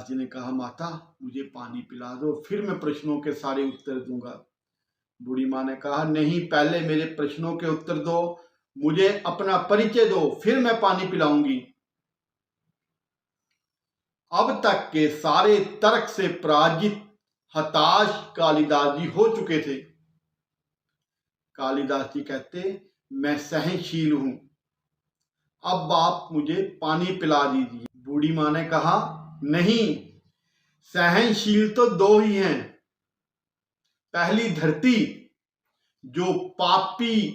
जी ने कहा, माता मुझे पानी पिला दो, फिर मैं प्रश्नों के सारे उत्तर दूंगा। बूढ़ी माँ ने कहा, नहीं, पहले मेरे प्रश्नों के उत्तर दो, मुझे अपना परिचय दो, फिर मैं पानी पिलाऊंगी। अब तक के सारे तर्क से पराजित हताश कालिदास जी हो चुके थे। कालिदास जी कहते, मैं सहनशील हूं, अब आप मुझे पानी पिला दीजिए। बूढ़ी माँ ने कहा, नहीं, सहनशील तो दो ही हैं। पहली धरती, जो पापी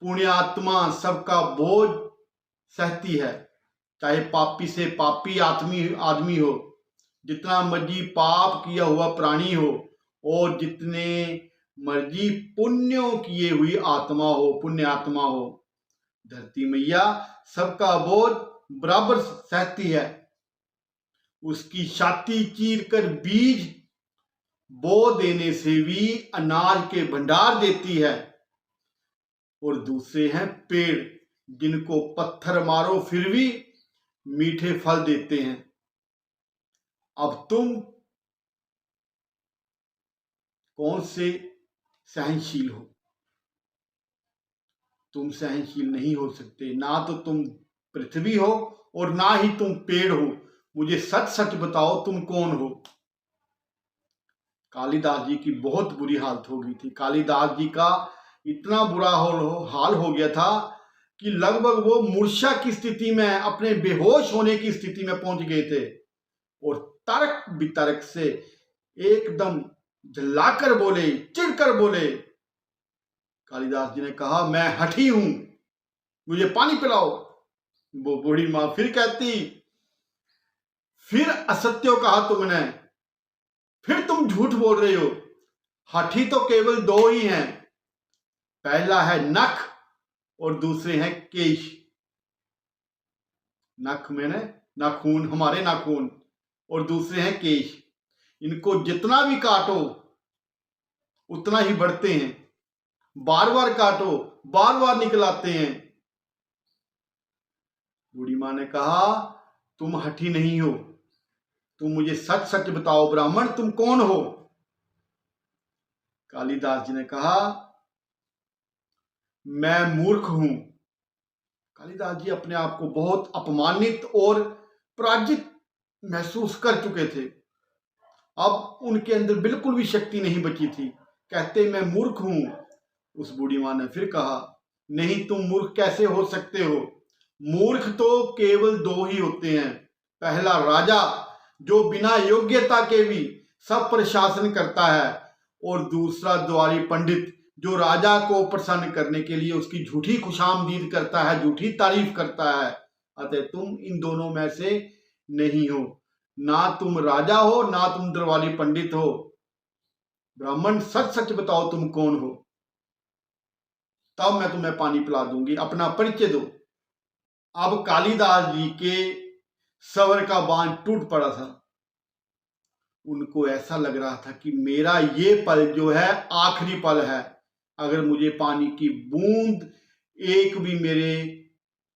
पुण्यात्मा सबका बोझ सहती है, चाहे पापी से पापी आदमी हो, जितना मर्जी पाप किया हुआ प्राणी हो, और जितने मर्जी पुण्यों किए हुई आत्मा हो, पुण्य आत्मा हो, धरती मैया सबका बोझ बराबर सहती है। उसकी छाती चीर कर बीज बो देने से भी अनाज के भंडार देती है। और दूसरे हैं पेड़, जिनको पत्थर मारो फिर भी मीठे फल देते हैं। अब तुम कौन से सहनशील हो? तुम सहनशील नहीं हो सकते, ना तो तुम पृथ्वी हो और ना ही तुम पेड़ हो। मुझे सच सच बताओ, तुम कौन हो? कालिदास जी की बहुत बुरी हालत हो गई थी। कालिदास जी का इतना बुरा हाल हो गया था कि लगभग वो मूर्छा की स्थिति में, अपने बेहोश होने की स्थिति में पहुंच गए थे। और तर्क वितर्क से एकदम झल्लाकर बोले, चिढ़कर बोले। कालिदास जी ने कहा, मैं हठी हूं, मुझे पानी पिलाओ। वो बूढ़ी मां फिर कहती, फिर असत्य कहा तुमने, फिर तुम झूठ बोल रहे हो। हठी तो केवल दो ही हैं, पहला है नख और दूसरे हैं केश। नख मैंने नाखून, हमारे नाखून, और दूसरे हैं केश। इनको जितना भी काटो उतना ही बढ़ते हैं, बार बार काटो बार बार निकल आते हैं। बूढ़ी मां ने कहा, तुम हठी नहीं हो, तुम मुझे सच सच बताओ, ब्राह्मण तुम कौन हो? कालिदास जी ने कहा, मैं मूर्ख हूं। कालिदास जी अपने आप को बहुत अपमानित और पराजित महसूस कर चुके थे। अब उनके अंदर बिल्कुल भी शक्ति नहीं बची थी। कहते, मैं मूर्ख हूं। उस बूढ़ी मां ने फिर कहा, नहीं, तुम मूर्ख कैसे हो सकते हो? मूर्ख तो केवल दो ही होते हैं। पहला राजा, जो बिना योग्यता के भी सब पर शासन करता है, और दूसरा द्वारी पंडित, जो राजा को प्रसन्न करने के लिए उसकी झूठी खुशामदीद करता है, झूठी तारीफ करता है। अतः तुम इन दोनों में से नहीं हो, ना तुम राजा हो ना तुम द्वारी पंडित हो। ब्राह्मण सच सच बताओ, तुम कौन हो? तब मैं तुम्हें पानी पिला दूंगी, अपना परिचय दो। अब कालिदास जी के सबर का बांध टूट पड़ा था। उनको ऐसा लग रहा था कि मेरा ये पल जो है आखिरी पल है। अगर मुझे पानी की बूंद एक भी मेरे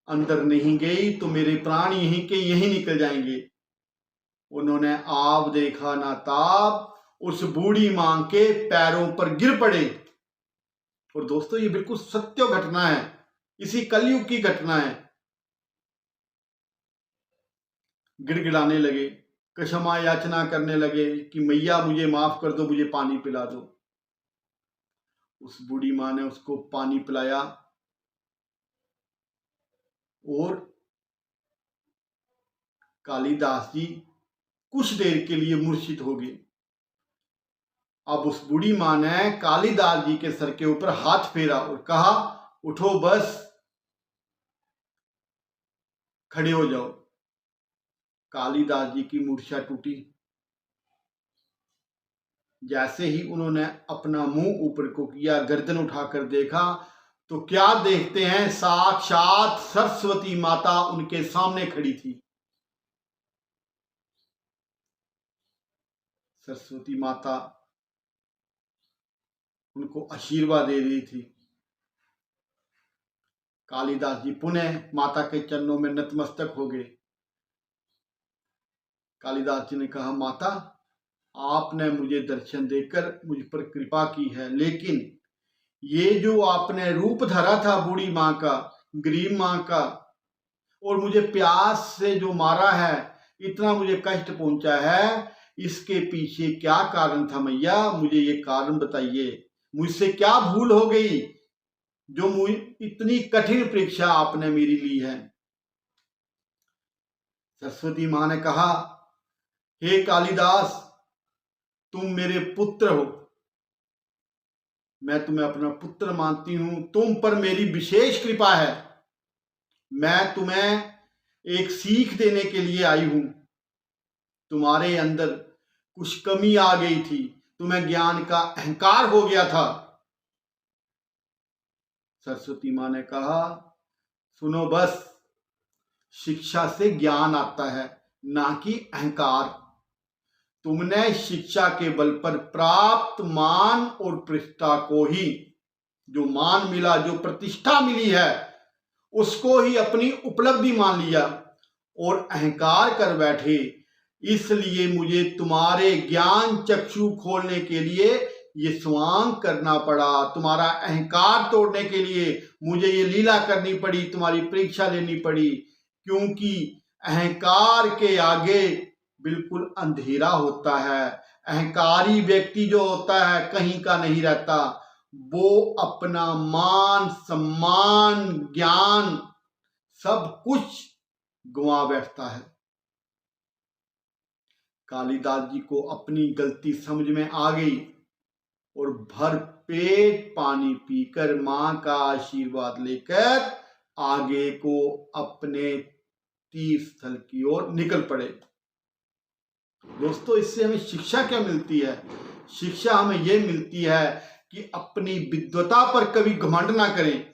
अंदर नहीं गई तो मेरे प्राण यहीं के यहीं निकल जाएंगे। उन्होंने आप देखा ना ताब उस बूढ़ी मां के पैरों पर गिर पड़े। और दोस्तों, ये बिल्कुल सत्य घटना है, इसी कलयुग की घटना है। गिड़गिड़ाने लगे, क्षमा याचना करने लगे कि मैया मुझे माफ कर दो, मुझे पानी पिला दो। उस बूढ़ी मां ने उसको पानी पिलाया और कालिदास जी कुछ देर के लिए मूर्छित हो गए। अब उस बूढ़ी मां ने कालिदास जी के सर के ऊपर हाथ फेरा और कहा, उठो, बस खड़े हो जाओ। कालिदास जी की मूर्छा टूटी। जैसे ही उन्होंने अपना मुंह ऊपर को किया, गर्दन उठाकर देखा, तो क्या देखते हैं, साक्षात सरस्वती माता उनके सामने खड़ी थी। सरस्वती माता उनको आशीर्वाद दे रही थी। कालिदास जी पुनः माता के चरणों में नतमस्तक हो गए। कालिदास जी ने कहा, माता आपने मुझे दर्शन देकर मुझ पर कृपा की है, लेकिन ये जो आपने रूप धरा था बूढ़ी माँ का, गरीब माँ का, और मुझे प्यास से जो मारा है, इतना मुझे कष्ट पहुंचा है, इसके पीछे क्या कारण था मैया? मुझे ये कारण बताइए। मुझसे क्या भूल हो गई जो मुझे इतनी कठिन परीक्षा आपने मेरी ली है? सरस्वती माँ ने कहा, हे कालिदास, तुम मेरे पुत्र हो, मैं तुम्हें अपना पुत्र मानती हूं, तुम पर मेरी विशेष कृपा है। मैं तुम्हें एक सीख देने के लिए आई हूं। तुम्हारे अंदर कुछ कमी आ गई थी, तुम्हें ज्ञान का अहंकार हो गया था। सरस्वती माँ ने कहा, सुनो बस, शिक्षा से ज्ञान आता है, ना कि अहंकार। तुमने शिक्षा के बल पर प्राप्त मान और प्रतिष्ठा को ही, जो मान मिला, जो प्रतिष्ठा मिली है, उसको ही अपनी उपलब्धि मान लिया और अहंकार कर बैठे। इसलिए मुझे तुम्हारे ज्ञान चक्षु खोलने के लिए ये स्वांग करना पड़ा, तुम्हारा अहंकार तोड़ने के लिए मुझे ये लीला करनी पड़ी, तुम्हारी परीक्षा लेनी पड़ी, क्योंकि अहंकार के आगे बिल्कुल अंधेरा होता है। अहंकारी व्यक्ति जो होता है कहीं का नहीं रहता, वो अपना मान सम्मान ज्ञान सब कुछ गंवा बैठता है। कालिदास जी को अपनी गलती समझ में आ गई और भर पेट पानी पीकर मां का आशीर्वाद लेकर आगे को अपने तीर्थ स्थल की ओर निकल पड़े। दोस्तों, इससे हमें शिक्षा क्या मिलती है? शिक्षा हमें यह मिलती है कि अपनी विद्वता पर कभी घमंड ना करें।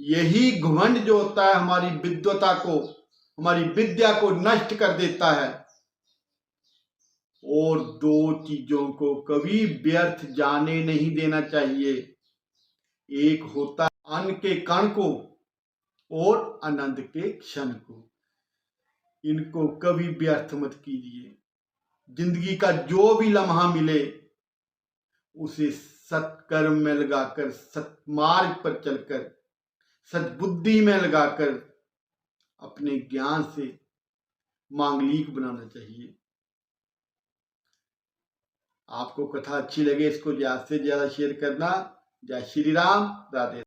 यही घमंड जो होता है हमारी विद्वता को, हमारी विद्या को नष्ट कर देता है। और दो चीजों को कभी व्यर्थ जाने नहीं देना चाहिए। एक होता है अन्न के कण को और आनंद के क्षण को। इनको कभी व्यर्थ मत कीजिए। जिंदगी का जो भी लम्हा मिले उसे सत्कर्म में लगाकर, सत्मार्ग पर चलकर, सद्बुद्धि में लगाकर अपने ज्ञान से मांगलिक बनाना चाहिए। आपको कथा अच्छी लगे, इसको ज्यादा से ज्यादा शेयर करना। जय श्री राम, राधे।